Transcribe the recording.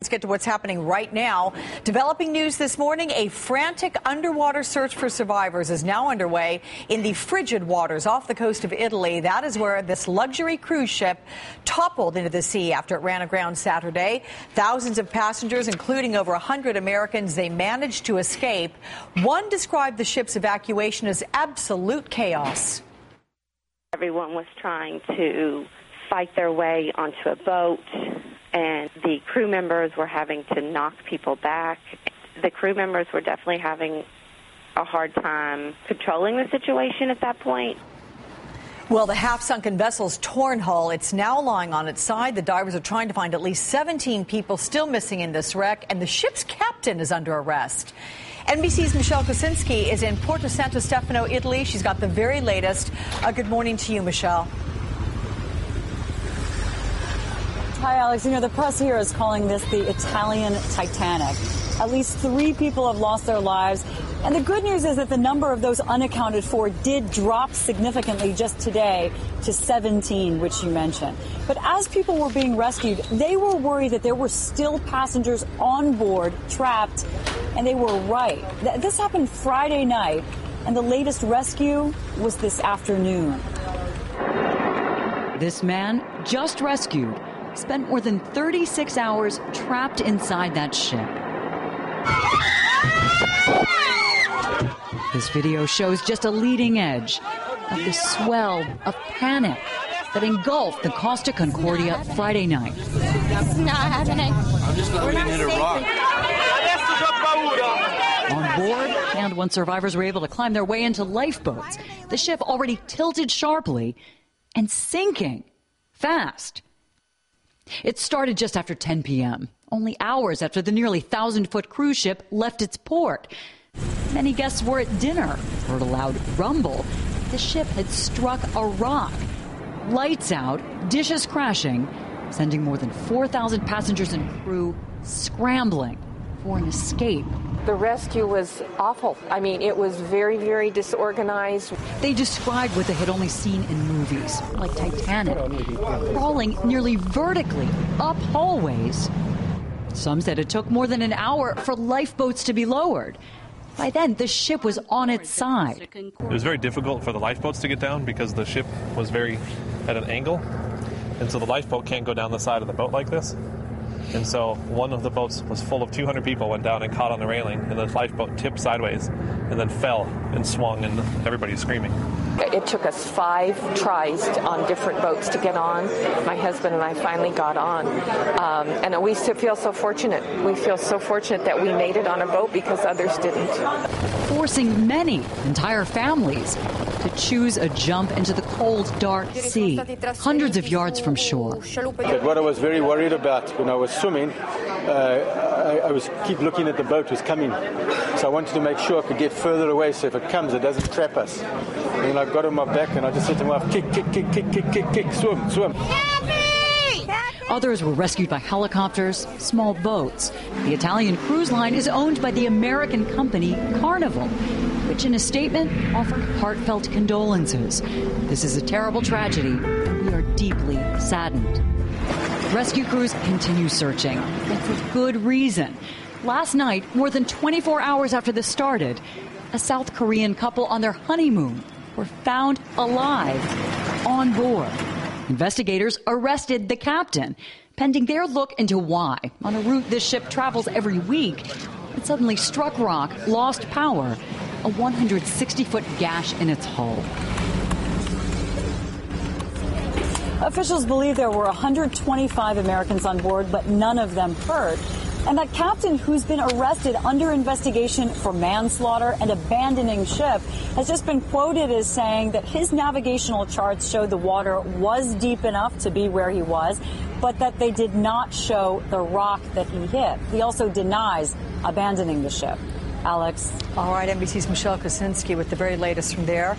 Let's get to what's happening right now. Developing news this morning, a frantic underwater search for survivors is now underway in the frigid waters off the coast of Italy. That is where this luxury cruise ship toppled into the sea after it ran aground Saturday. Thousands of passengers, including over 100 Americans, they managed to escape. One described the ship's evacuation as absolute chaos. Everyone was trying to fight their way onto a boat, and the crew members were having to knock people back. The crew members were definitely having a hard time controlling the situation at that point. Well, the half-sunken vessel's torn hull, it's now lying on its side. The divers are trying to find at least 17 people still missing in this wreck, and the ship's captain is under arrest. NBC's Michelle Kosinski is in Porto Santo Stefano, Italy. She's got the very latest. Good morning to you, Michelle. Hi, Alex. You know, the press here is calling this the Italian Titanic. At least 3 people have lost their lives. And the good news is that the number of those unaccounted for did drop significantly just today to 17, which you mentioned. But as people were being rescued, they were worried that there were still passengers on board trapped, and they were right. This happened Friday night, and the latest rescue was this afternoon. This man, just rescued, spent more than 36 hours trapped inside that ship. This video shows just a leading edge of the swell of panic that engulfed the Costa Concordia Friday night. It's not happening. I'm just not reading a rock. On board, and when survivors were able to climb their way into lifeboats, the ship already tilted sharply and sinking fast. It started just after 10 p.m., only hours after the nearly 1,000-foot cruise ship left its port. Many guests were at dinner, heard a loud rumble. The ship had struck a rock. Lights out, dishes crashing, sending more than 4,000 passengers and crew scrambling for an escape. The rescue was awful. I mean, it was very, very disorganized. They described what they had only seen in movies, like Titanic, crawling nearly vertically up hallways. Some said it took more than an hour for lifeboats to be lowered. By then, the ship was on its side. It was very difficult for the lifeboats to get down because the ship was at an angle, and so the lifeboat can't go down the side of the boat like this. And so one of the boats was full of 200 people, went down and caught on the railing, and the lifeboat tipped sideways and then fell and swung, and everybody's screaming. It took us 5 tries on different boats to get on. My husband and I finally got on. And we feel so fortunate. We feel so fortunate that we made it on a boat because others didn't. Forcing many entire families to choose a jump into the cold, dark sea, hundreds of yards from shore. But what I was very worried about when I was swimming, I was keep looking at the boat was coming. So I wanted to make sure I could get further away so if it comes, it doesn't trap us. And then I got on my back and I just said to my wife, kick, kick, kick, kick, kick, kick, kick, swim, swim. Others were rescued by helicopters, small boats. The Italian cruise line is owned by the American company Carnival, which in a statement offered heartfelt condolences. This is a terrible tragedy, and we are deeply saddened. Rescue crews continue searching, and for good reason. Last night, more than 24 hours after this started, a South Korean couple on their honeymoon were found alive on board. Investigators arrested the captain, pending their look into why, on a route this ship travels every week, it suddenly struck rock, lost power, a 160-foot gash in its hull. Officials believe there were 125 Americans on board, but none of them hurt. And that captain, who's been arrested under investigation for manslaughter and abandoning ship, has just been quoted as saying that his navigational charts showed the water was deep enough to be where he was, but that they did not show the rock that he hit. He also denies abandoning the ship. Alex. All right, NBC's Michelle Kosinski with the very latest from there.